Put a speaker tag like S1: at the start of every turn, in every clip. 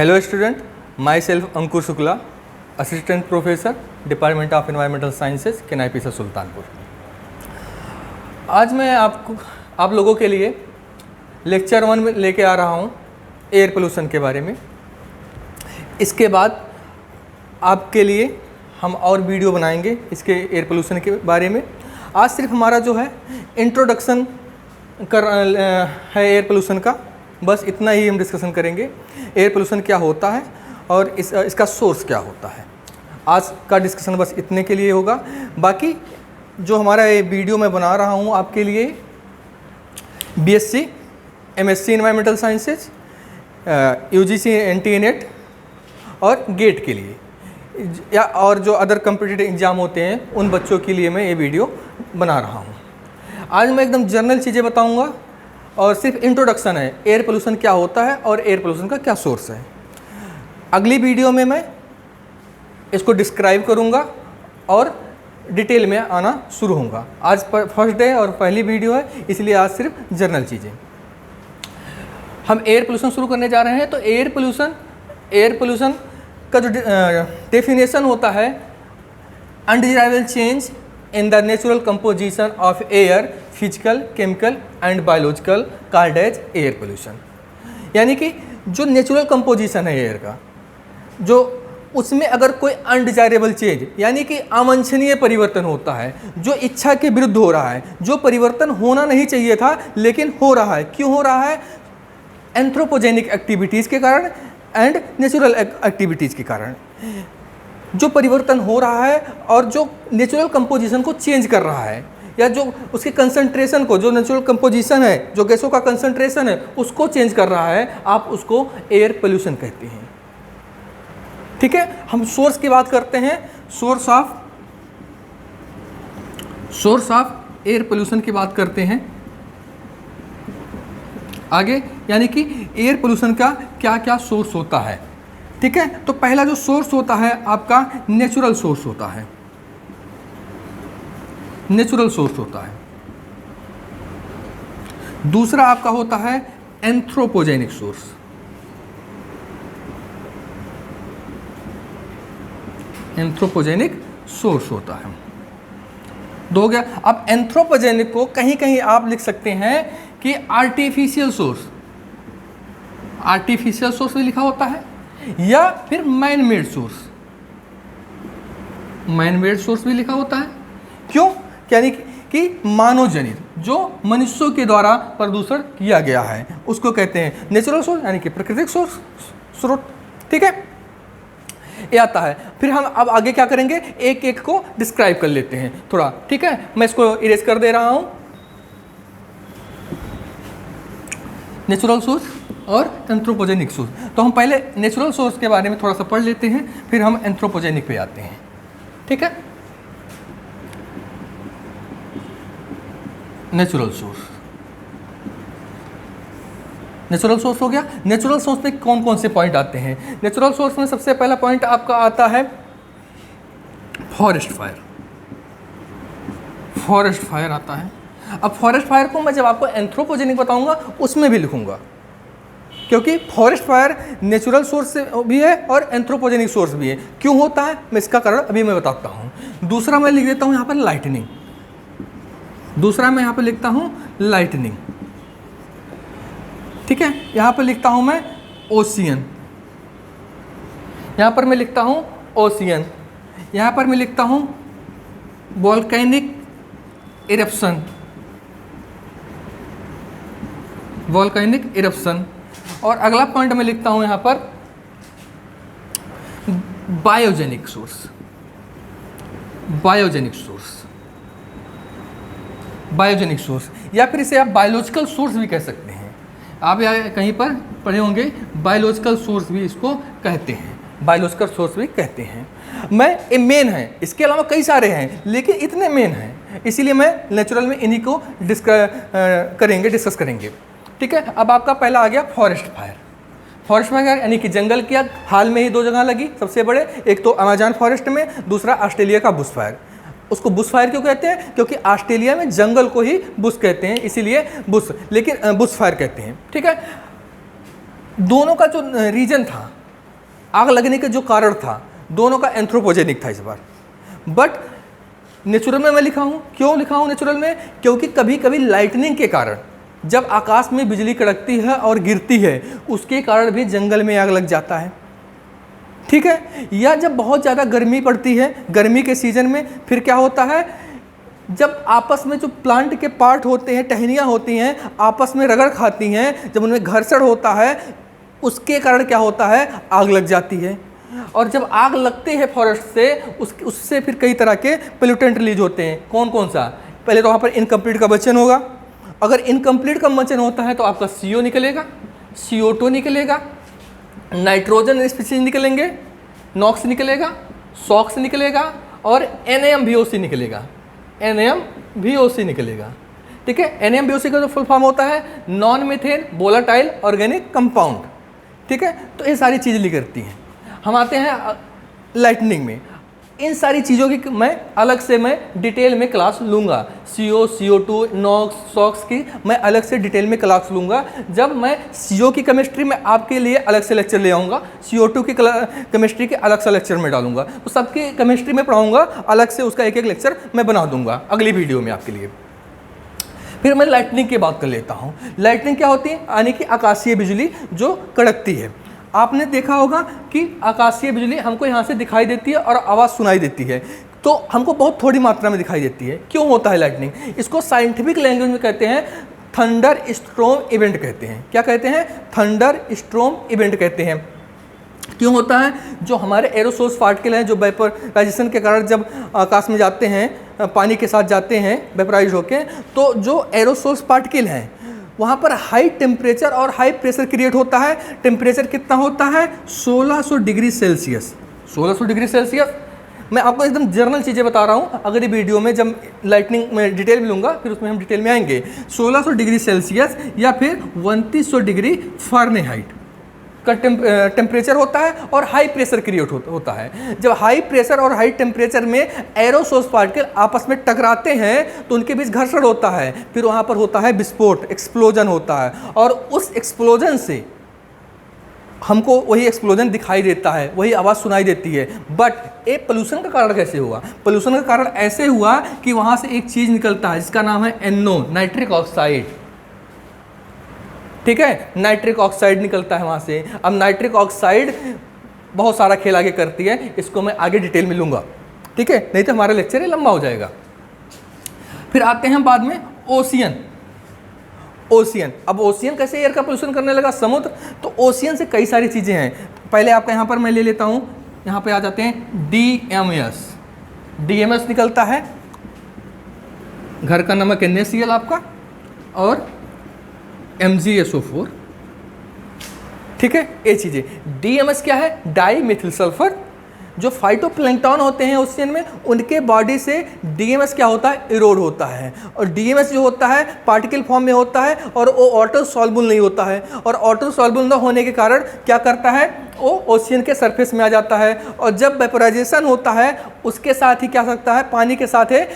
S1: Hello student, my self Ankur Shukla, assistant professor, department of environmental sciences, KNIPSS Sultanpur. आज मैं आप लोगों के लिए लेक्चर 1 में लेके आ रहा हूँ एयर पोल्यूशन के बारे में। इसके बाद आपके लिए हम और वीडियो बनाएंगे इसके एयर पोल्यूशन के बारे में। आज सिर्फ हमारा जो है इंट्रोडक्शन है एयर पोल्यूशन का, बस इतना ही हम डिस्कशन करेंगे। एयर पोल्यूशन क्या होता है और इसका सोर्स क्या होता है। आज का डिस्कशन बस इतने के लिए होगा। बाकी जो हमारा ये वीडियो मैं बना रहा हूँ आपके लिए BSc, MSc environmental sciences, UGC NT-NET और गेट के लिए या और जो अदर कम्पिटिटिव एग्ज़ाम होते हैं उन बच्चों के लिए मैं ये वीडियो बना रहा हूँ। आज मैं एकदम जनरल चीज़ें बताऊँगा और सिर्फ इंट्रोडक्शन है, एयर पोल्यूशन क्या होता है और एयर पोल्यूशन का क्या सोर्स है। अगली वीडियो में मैं इसको डिस्क्राइब करूँगा और डिटेल में आना शुरू होगा। आज फर्स्ट डे और पहली वीडियो है, इसलिए आज सिर्फ जनरल चीज़ें। हम एयर पोल्यूशन शुरू करने जा रहे हैं। तो एयर पोल्यूशन का जो डेफिनेशन होता है, undesirable change in the natural composition of air, physical, chemical and biological, called as air pollution. यानी कि जो नेचुरल कंपोजिशन है एयर का, जो उसमें अगर कोई अनडिजायरेबल चेंज यानी कि अवांछनीय परिवर्तन होता है, जो इच्छा के विरुद्ध हो रहा है, जो परिवर्तन होना नहीं चाहिए था लेकिन हो रहा है। क्यों हो रहा है? एंथ्रोपोजेनिक एक्टिविटीज़ के कारण एंड नेचुरल एक्टिविटीज़ के कारण जो परिवर्तन हो रहा है और जो नेचुरल कंपोजिशन को चेंज कर रहा है, या जो उसके कंसंट्रेशन को, जो नेचुरल कंपोजिशन है, जो गैसों का कंसंट्रेशन है, उसको चेंज कर रहा है, आप उसको एयर पोल्यूशन कहते हैं। ठीक है, हम सोर्स की बात करते हैं। सोर्स ऑफ एयर पोल्यूशन की बात करते हैं आगे, यानी कि एयर पोल्यूशन का क्या क्या सोर्स होता है। ठीक है, तो पहला जो सोर्स होता है आपका नेचुरल सोर्स होता है। नेचुरल सोर्स होता है। दूसरा आपका होता है एंथ्रोपोजेनिक सोर्स। एंथ्रोपोजेनिक सोर्स होता है। दो हो गया। अब एंथ्रोपोजेनिक को कहीं कहीं आप लिख सकते हैं कि आर्टिफिशियल सोर्स। आर्टिफिशियल सोर्स भी लिखा होता है, या फिर man made source. Man made source भी लिखा होता है। क्यों? यानी कि मानव जनित, जो मनुष्यों के द्वारा प्रदूषण किया गया है, उसको कहते हैं नेचुरल सोर्स, यानी कि प्राकृतिक स्रोत। ठीक है, ये आता है। फिर हम अब आगे क्या करेंगे, एक एक को डिस्क्राइब कर लेते हैं थोड़ा। ठीक है, मैं इसको इरेज कर दे रहा हूं। नेचुरल सोर्स और एंथ्रोपोजेनिक सोर्स। तो हम पहले नेचुरल सोर्स के बारे में थोड़ा सा पढ़ लेते हैं, फिर हम एंथ्रोपोजेनिक पे आते हैं। ठीक है, नेचुरल सोर्स। नेचुरल सोर्स हो गया। नेचुरल सोर्स में कौन कौन से पॉइंट आते हैं? नेचुरल सोर्स में सबसे पहला पॉइंट आपका आता है फॉरेस्ट फायर। फॉरेस्ट फायर आता है। अब फॉरेस्ट फायर को मैं जब आपको एंथ्रोपोजेनिक बताऊंगा उसमें भी लिखूंगा, क्योंकि फॉरेस्ट फायर नेचुरल सोर्स भी है और एंथ्रोपोजेनिक सोर्स भी है। क्यों होता है, मैं इसका कारण अभी मैं बताता हूँ। दूसरा मैं लिख देता हूँ यहाँ पर लाइटनिंग। दूसरा मैं यहाँ पर लिखता हूँ लाइटनिंग। ठीक है, यहाँ पर लिखता हूँ मैं ओशियन। यहाँ पर मैं लिखता हूँ ओशियन। यहाँ पर मैं लिखता हूँ वोल्केनिक इरप्शन। Volcanic eruption. और अगला पॉइंट मैं लिखता हूँ यहाँ पर biogenic source. Biogenic source. Biogenic source, या फिर इसे आप बायोलॉजिकल सोर्स भी कह सकते हैं। आप यहाँ कहीं पर पढ़े होंगे, बायोलॉजिकल सोर्स भी इसको कहते हैं। बायोलॉजिकल सोर्स भी कहते हैं। ये मेन है, इसके अलावा कई सारे हैं लेकिन इतने मेन हैं, इसीलिए मैं नेचुरल में इन्हीं को डिस्कस करेंगे। ठीक है, अब आपका पहला आ गया फॉरेस्ट फायर। फॉरेस्ट फायर यानी कि जंगल की आग। हाल में ही 2 जगह लगी सबसे बड़े, एक तो अमेज़न फॉरेस्ट में, दूसरा ऑस्ट्रेलिया का बुश फायर। उसको बुश फायर क्यों कहते हैं? क्योंकि ऑस्ट्रेलिया में जंगल को ही बुश कहते हैं, इसीलिए बुश, लेकिन बुश फायर कहते हैं। ठीक है, दोनों का जो रीजन था आग लगने का जो कारण था दोनों का एंथ्रोपोजेनिक था इस बार। बट नेचुरल में मैं लिखा हूँ, क्यों लिखा हूँ नेचुरल में? क्योंकि कभी कभी लाइटनिंग के कारण जब आकाश में बिजली कड़कती है और गिरती है उसके कारण भी जंगल में आग लग जाता है, ठीक है। या जब बहुत ज़्यादा गर्मी पड़ती है, गर्मी के सीजन में फिर क्या होता है, जब आपस में जो प्लांट के पार्ट होते हैं, टहनियाँ होती हैं, आपस में रगड़ खाती हैं, जब उनमें घर्षण होता है उसके कारण क्या होता है, आग लग जाती है। और जब आग लगती है फॉरेस्ट से उससे फिर कई तरह के पोल्यूटेंट रिलीज होते हैं। कौन कौन सा? पहले तो वहाँ पर इनकम्प्लीट कंबशन होगा। अगर इनकम्प्लीट कंबशन होता है तो आपका CO निकलेगा, CO2 निकलेगा, नाइट्रोजन स्पीशीज निकलेंगे, नॉक्स निकलेगा, सॉक्स निकलेगा और NaMVOC निकलेगा, NaMVOC निकलेगा, ठीक है। NaMVOC का जो फुल फॉर्म होता है non methane volatile organic compound, ठीक है। तो ये सारी चीज़ें करती हैं। हम आते हैं लाइटनिंग में। इन सारी चीज़ों की मैं अलग से मैं डिटेल में क्लास लूँगा। CO, CO2, नॉक्स, सॉक्स की मैं अलग से डिटेल में क्लास लूँगा। जब मैं CO की केमिस्ट्री में आपके लिए अलग से लेक्चर ले आऊँगा, CO2 की केमिस्ट्री के अलग से लेक्चर में डालूँगा, तो सबकी केमिस्ट्री में पढ़ाऊँगा, अलग से उसका एक एक लेक्चर मैं बना दूँगा अगली वीडियो में आपके लिए। फिर मैं लाइटनिंग की बात कर लेता हूँ। लाइटनिंग क्या होती है? यानी कि आकाशीय बिजली जो कड़कती है। आपने देखा होगा कि आकाशीय बिजली हमको यहाँ से दिखाई देती है और आवाज़ सुनाई देती है, तो हमको बहुत थोड़ी मात्रा में दिखाई देती है। क्यों होता है लाइटनिंग? इसको साइंटिफिक लैंग्वेज में कहते हैं थंडर स्टॉर्म इवेंट कहते हैं। क्या कहते हैं? थंडर स्टॉर्म इवेंट कहते हैं। क्यों होता है? जो हमारे एरोसोल्स पार्टिकल हैं, जो वेपराइजेशन के कारण जब आकाश में जाते हैं, पानी के साथ जाते हैं वेपराइज होके, तो जो एरोसोल्स पार्टिकल हैं वहाँ पर हाई टेम्परेचर और हाई प्रेशर क्रिएट होता है। टेम्परेचर कितना होता है? 1600 डिग्री सेल्सियस। 1600 degree Celsius. मैं आपको एकदम जनरल चीज़ें बता रहा हूँ, अगली वीडियो में जब लाइटनिंग में डिटेल में लूँगा फिर उसमें हम डिटेल में आएंगे। 1600 डिग्री सेल्सियस या फिर 3100 डिग्री फ़ारेनहाइट का टेम्परेचर होता है और हाई प्रेशर क्रिएट होता है। जब हाई प्रेशर और हाई टेम्परेचर में एरोसोल्स पार्टिकल आपस में टकराते हैं तो उनके बीच घर्षण होता है, फिर वहाँ पर होता है विस्फोट, एक्सप्लोजन होता है, और उस एक्सप्लोजन से हमको वही एक्सप्लोजन दिखाई देता है, वही आवाज़ सुनाई देती है। बट ये पोल्यूशन का कारण कैसे हुआ? पोल्यूशन का कारण ऐसे हुआ कि वहाँ से एक चीज़ निकलता है जिसका नाम है NO, नाइट्रिक ऑक्साइड, ठीक है। नाइट्रिक ऑक्साइड निकलता है वहाँ से। अब नाइट्रिक ऑक्साइड बहुत सारा खेल आगे करती है, इसको मैं आगे डिटेल में लूँगा, ठीक है, नहीं तो हमारा लेक्चर लंबा हो जाएगा। फिर आते हैं बाद में ओशियन। ओशियन, अब ओशियन कैसे एयर का पोल्यूशन करने लगा? समुद्र। तो ओशियन से कई सारी चीज़ें हैं। पहले आपका यहाँ पर मैं ले लेता हूँ, यहाँ पे आ जाते हैं DMS। DMS निकलता है, घर का नमक NaCl आपका, और MgSO4, ठीक है। ये चीज़ें। DMS क्या है? Dimethyl sulphur. जो फाइटोप्लैंक्टन होते हैं ओशियन में, उनके बॉडी से DMS क्या होता है? इरोड होता है। और DMS जो होता है पार्टिकल फॉर्म में होता है और वो वाटर सॉल्युबल नहीं होता है, और वाटर सॉल्युबल न होने के कारण क्या करता है? वो ओशियन के सरफेस में आ जाता है, और जब वेपोराइजेशन होता है उसके साथ ही क्या सकता है? पानी के साथ है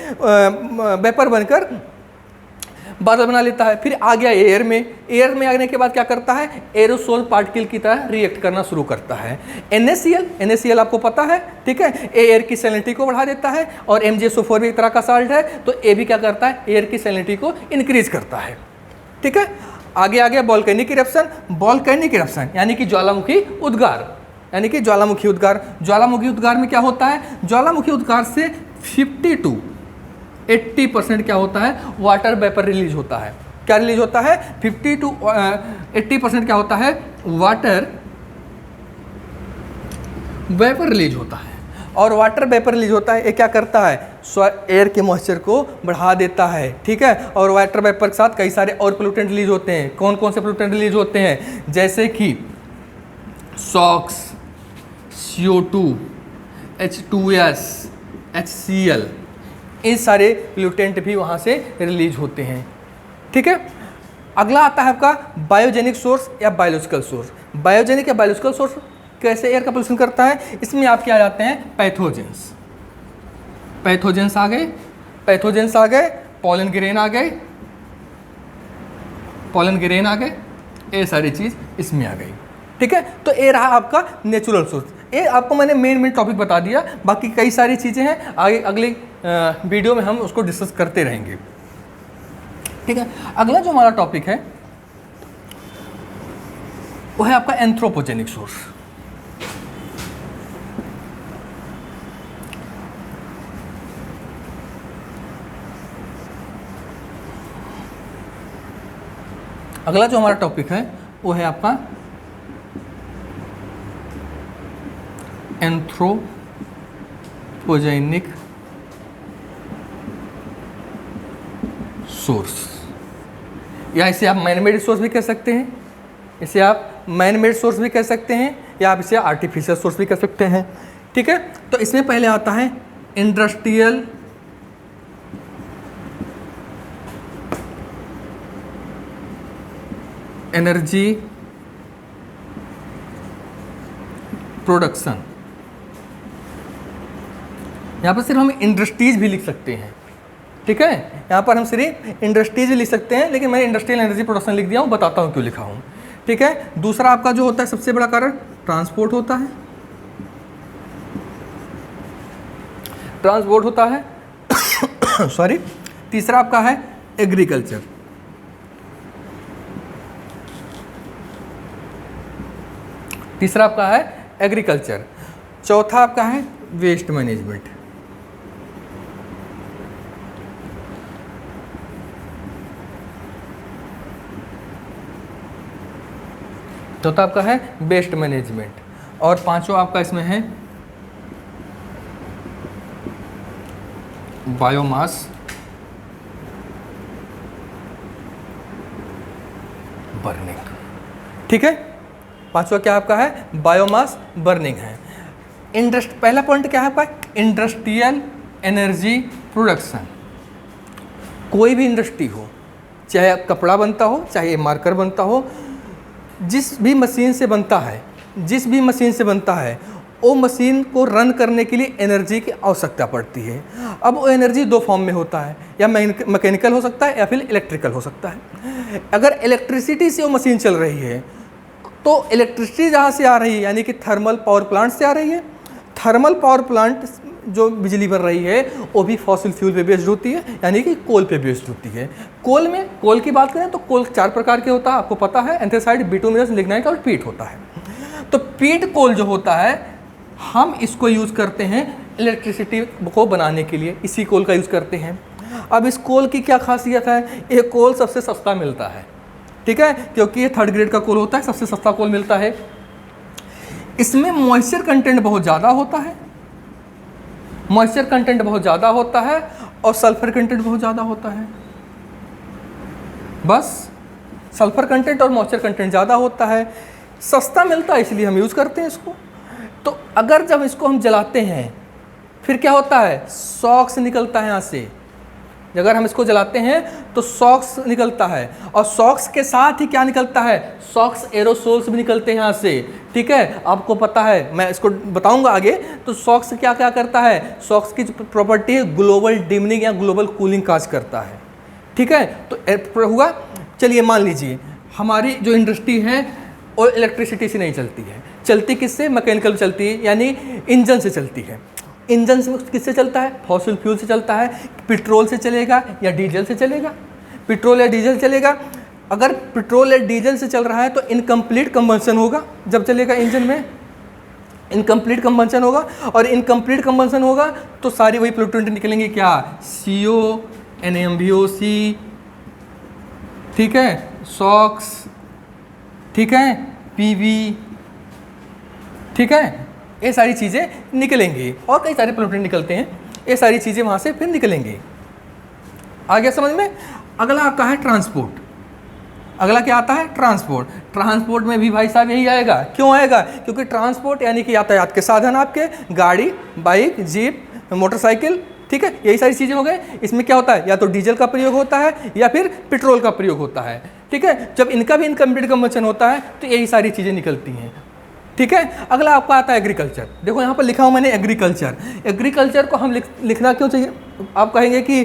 S1: वेपर बनकर बादल बना लेता है। फिर आ गया एयर में। एयर में आने के बाद क्या करता है? एरोसोल पार्टिकल की तरह रिएक्ट करना शुरू करता है। NaCl आपको पता है, ठीक है, एयर की सैलिनिटी को बढ़ा देता है, और MgSO4 भी एक तरह का साल्ट है, तो ये भी क्या करता है? एयर की सैलिनिटी को इंक्रीज करता है, ठीक है। आगे आ गया वोल्केनिक इरप्शन। वोल्केनिक इरप्शन यानी कि ज्वालामुखी उद्गार, यानी कि ज्वालामुखी उद्गार। ज्वालामुखी उद्गार में क्या होता है? ज्वालामुखी उद्गार से 50 to 80% क्या होता है? वाटर वेपर रिलीज होता है। क्या रिलीज होता है? 50 to 80% क्या होता है? वाटर वेपर रिलीज होता है। और वाटर वेपर रिलीज होता है, ये क्या करता है? एयर के मॉइस्चर को बढ़ा देता है, ठीक है। और वाटर वेपर के साथ कई सारे और पोल्यूटेंट रिलीज होते हैं। कौन कौन से पोल्यूटेंट रिलीज होते हैं? जैसे कि सॉक्स, CO2, H2S, HCl, इन सारे पोल्यूटेंट भी वहाँ से रिलीज होते हैं, ठीक है। अगला आता है आपका बायोजेनिक सोर्स या बायोलॉजिकल सोर्स। बायोजेनिक या बायोलॉजिकल सोर्स कैसे एयर का पोल्यूशन करता है? इसमें आप क्या आ जाते हैं? पैथोजेंस। पैथोजेंस आ गए, पैथोजेंस आ गए, पॉलन ग्रेन आ गए, पॉलन ग्रेन आ गए, ये सारी चीज़ इसमें आ गई, ठीक है, तो ये रहा आपका नेचुरल सोर्स। ये आपको मैंने मेन टॉपिक बता दिया, बाकी कई सारी चीज़ें हैं, आगे अगले वीडियो में हम उसको डिस्कस करते रहेंगे। ठीक है, अगला जो हमारा टॉपिक है वो है आपका एंथ्रोपोजेनिक सोर्स। अगला जो हमारा टॉपिक है वो है आपका एंथ्रोपोजेनिक सोर्स, या इसे आप मैन मेड सोर्स भी कह सकते हैं, इसे आप मैन मेड सोर्स भी कह सकते हैं, या आप इसे आर्टिफिशियल सोर्स भी कह सकते हैं। ठीक है, तो इसमें पहले आता है इंडस्ट्रियल एनर्जी प्रोडक्शन। यहाँ पर सिर्फ हम इंडस्ट्रीज भी लिख सकते हैं। ठीक है, यहाँ पर हम सिर्फ इंडस्ट्रीज भी लिख सकते हैं, लेकिन मैंने इंडस्ट्रियल एनर्जी प्रोडक्शन लिख दिया हूँ, बताता हूँ क्यों लिखा हूँ। ठीक है, दूसरा आपका जो होता है सबसे बड़ा कारण ट्रांसपोर्ट होता है, ट्रांसपोर्ट होता है सॉरी। तीसरा आपका है एग्रीकल्चर, तीसरा आपका है एग्रीकल्चर। चौथा आपका है वेस्ट मैनेजमेंट। चौथा आपका है वेस्ट मैनेजमेंट, और पांचवा आपका इसमें है बायोमास बर्निंग। ठीक है, पांचवा क्या आपका है, बायोमास बर्निंग है। पहला पॉइंट क्या है आपका, इंडस्ट्रियल एनर्जी प्रोडक्शन। कोई भी इंडस्ट्री हो, चाहे कपड़ा बनता हो, चाहे मार्कर बनता हो, जिस भी मशीन से बनता है, जिस भी मशीन से बनता है, वो मशीन को रन करने के लिए एनर्जी की आवश्यकता पड़ती है। अब वो एनर्जी दो फॉर्म में होता है, या मैकेनिकल हो सकता है या फिर इलेक्ट्रिकल हो सकता है। अगर इलेक्ट्रिसिटी से वो मशीन चल रही है तो इलेक्ट्रिसिटी जहाँ से आ रही है, यानी कि थर्मल पावर प्लांट से आ रही है। थर्मल पावर प्लांट जो बिजली बन रही है वो भी फॉसिल फ्यूल पे बेस्ड होती है, यानी कि कोल पे बेस्ड होती है। कोल में, कोल की बात करें तो कोल 4 प्रकार के होता है, आपको पता है, एंथ्रासाइट, बिटुमिनस, लिग्नाइट और पीट होता है। तो पीट कोल जो होता है, हम इसको यूज़ करते हैं इलेक्ट्रिसिटी को बनाने के लिए, इसी कोल का यूज़ करते हैं। अब इस कोल की क्या खासियत है, ये कोल सबसे सस्ता मिलता है। ठीक है, क्योंकि ये 3rd ग्रेड का कोल होता है, सबसे सस्ता कोल मिलता है। इसमें मॉइस्चर कंटेंट बहुत ज़्यादा होता है, मॉइस्चर कंटेंट बहुत ज़्यादा होता है, और सल्फर कंटेंट बहुत ज़्यादा होता है। बस सल्फर कंटेंट और मॉइस्चर कंटेंट ज़्यादा होता है, सस्ता मिलता है, इसलिए हम यूज़ करते हैं इसको। तो अगर जब इसको हम जलाते हैं, फिर क्या होता है, सॉक्स निकलता है यहाँ से। अगर हम इसको जलाते हैं तो सॉक्स निकलता है, और सॉक्स के साथ ही क्या निकलता है, सॉक्स एरोसोल्स भी निकलते हैं यहाँ से। ठीक है, आपको पता है, मैं इसको बताऊंगा आगे। तो सॉक्स क्या क्या करता है, सॉक्स की जो प्रॉपर्टी है ग्लोबल डिमनिंग या ग्लोबल कूलिंग काज करता है। ठीक है, तो हुआ। चलिए मान लीजिए हमारी जो इंडस्ट्री है वो इलेक्ट्रिसिटी से नहीं चलती है, चलती किससे, मैकेनिकल चलती है, यानी इंजन से चलती है। इंजन से किससे चलता है, फॉसिल फ्यूल से चलता है। पेट्रोल से चलेगा या डीजल से चलेगा, पेट्रोल या डीजल चलेगा। अगर पेट्रोल या डीजल से चल रहा है तो इनकम्प्लीट कंबंशन होगा, जब चलेगा इंजन में इनकम्प्लीट कंबंशन होगा, और इनकम्प्लीट कंबंशन होगा तो सारी वही प्लूटेंट निकलेंगे, क्या, CO, NaMbOc, ठीक है, सॉक्स, ठीक है, PV, ठीक है, ये सारी चीज़ें निकलेंगी, और कई सारे प्लूटेंट निकलते हैं, ये सारी चीज़ें वहाँ से फिर निकलेंगी। आ गया समझ में। अगला आता है ट्रांसपोर्ट। अगला क्या आता है, ट्रांसपोर्ट। ट्रांसपोर्ट में भी भाई साहब यही आएगा। क्यों आएगा, क्योंकि ट्रांसपोर्ट यानी कि यातायात के साधन, आपके गाड़ी, बाइक, जीप, मोटरसाइकिल, ठीक है, यही सारी चीज़ें हो गए। इसमें क्या होता है, या तो डीजल का प्रयोग होता है या फिर पेट्रोल का प्रयोग होता है। ठीक है, जब इनका भी इनकम्प्लीट कंबंशन होता है तो यही सारी चीज़ें निकलती हैं। ठीक है, अगला आपका आता है एग्रीकल्चर। देखो यहाँ पर लिखा हूँ मैंने एग्रीकल्चर। एग्रीकल्चर को हम लिखना क्यों चाहिए, आप कहेंगे कि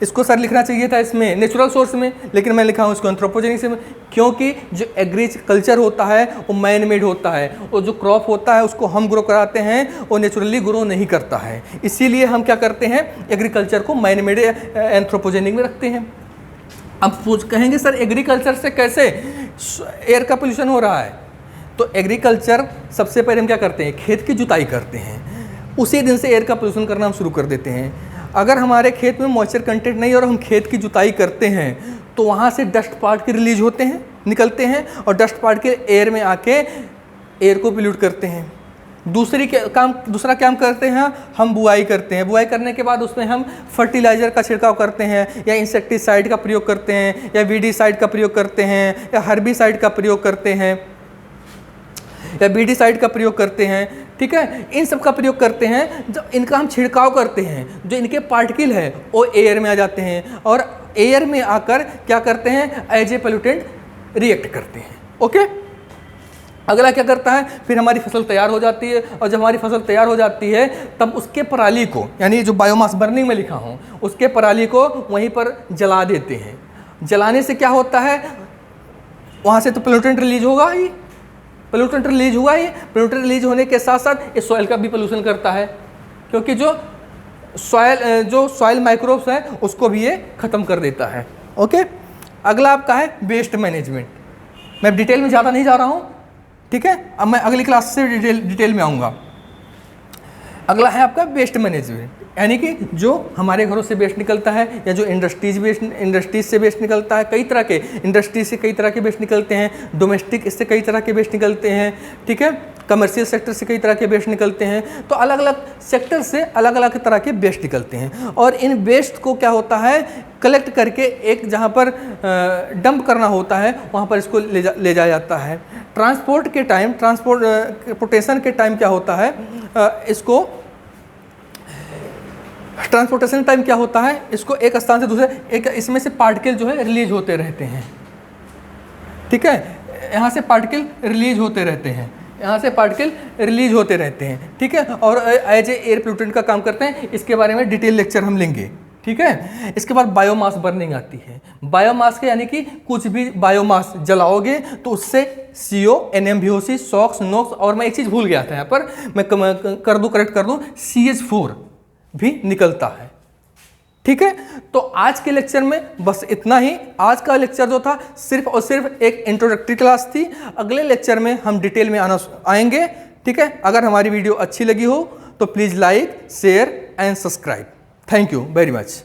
S1: इसको सर लिखना चाहिए था इसमें नेचुरल सोर्स में, लेकिन मैं लिखा हूँ इसको एंथ्रोपोजेनिक से। क्योंकि जो एग्रीकल्चर होता है वो मैन मेड होता है, और जो क्रॉप होता है उसको हम ग्रो कराते हैं, वो नेचुरली ग्रो नहीं करता है। इसीलिए हम क्या करते हैं, एग्रीकल्चर को मैन मेड एंथ्रोपोजेनिक में रखते हैं। अब कहेंगे सर एग्रीकल्चर से कैसे एयर का पोल्यूशन हो रहा है? तो एग्रीकल्चर सबसे पहले हम क्या करते हैं, खेत की जुताई करते हैं, उसी दिन से एयर का पोल्यूशन करना हम शुरू कर देते हैं। अगर हमारे खेत में मॉइस्चर कंटेंट नहीं और हम खेत की जुताई करते हैं तो वहाँ से डस्ट पार्टिकल रिलीज होते हैं, निकलते हैं, और डस्ट पार्टिकल एयर में आके एयर को पोल्यूट करते हैं। दूसरा काम करते हैं, हम बुआई करते हैं। बुआई करने के बाद उसमें हम फर्टिलाइज़र का छिड़काव करते हैं, या इंसेक्टिसाइड का प्रयोग करते हैं, या वीडीसाइड का प्रयोग करते हैं, या हर्बिसाइड का प्रयोग करते हैं, या बीडीसाइड का प्रयोग करते हैं। ठीक है, इन सब का प्रयोग करते हैं। जब इनका हम छिड़काव करते हैं, जो इनके पार्टिकल है वो एयर में आ जाते हैं, और एयर में आकर क्या करते हैं, एज ए पोल्यूटेंट रिएक्ट करते हैं। ओके, अगला क्या करता है, फिर हमारी फसल तैयार हो जाती है, और जब हमारी फसल तैयार हो जाती है तब उसके पराली को, यानी जो बायोमास बर्निंग में लिखा हूँ, उसके पराली को वहीं पर जला देते हैं। जलाने से क्या होता है, वहाँ से तो पोल्यूटेंट रिलीज होगा ही, पोल्यूटेंट रिलीज हुआ ही, पोल्यूटेंट रिलीज होने के साथ साथ ये सॉइल का भी पोल्यूशन करता है, क्योंकि जो सॉइल माइक्रोब्स हैं उसको भी ये ख़त्म कर देता है। ओके, अगला आपका है वेस्ट मैनेजमेंट। मैं डिटेल में ज़्यादा नहीं जा रहा हूँ, ठीक है, अब मैं अगली क्लास से डिटेल में आऊँगा। अगला है आपका वेस्ट मैनेजमेंट, यानी कि जो हमारे घरों से वेस्ट निकलता है, या जो इंडस्ट्रीज से वेस्ट निकलता है। कई तरह के इंडस्ट्री से कई तरह के वेस्ट निकलते हैं, डोमेस्टिक इससे कई तरह के वेस्ट निकलते हैं, ठीक है, कमर्शियल सेक्टर से कई तरह के वेस्ट निकलते हैं। तो अलग अलग सेक्टर से अलग अलग तरह के वेस्ट निकलते हैं, और इन वेस्ट को क्या होता है, कलेक्ट करके एक जहाँ पर डंप करना होता है वहाँ पर इसको ले जाया जाता है। ट्रांसपोर्टेशन के टाइम क्या होता है, ट्रांसपोर्टेशन टाइम क्या होता है, इसको एक स्थान से दूसरे, एक इसमें से पार्टिकल जो है रिलीज होते रहते हैं। ठीक है, यहाँ से पार्टिकल रिलीज होते रहते हैं, यहाँ से पार्टिकल रिलीज होते रहते हैं। ठीक है, और एज ए एयर पोल्यूटेंट का काम करते हैं। इसके बारे में डिटेल लेक्चर हम लेंगे। ठीक है, इसके बाद बायोमास बर्निंग आती है। बायोमास के यानी कि कुछ भी बायोमास जलाओगे तो उससे CO, NMVOC, SOx, NOx, और मैं एक चीज़ भूल गया था यहाँ पर, मैं करेक्ट कर दूँ, CH4 भी निकलता है। ठीक है, तो आज के लेक्चर में बस इतना ही। आज का लेक्चर जो था सिर्फ और सिर्फ एक इंट्रोडक्टरी क्लास थी। अगले लेक्चर में हम डिटेल में आएंगे। ठीक है, अगर हमारी वीडियो अच्छी लगी हो तो please like, share and subscribe. Thank you very much.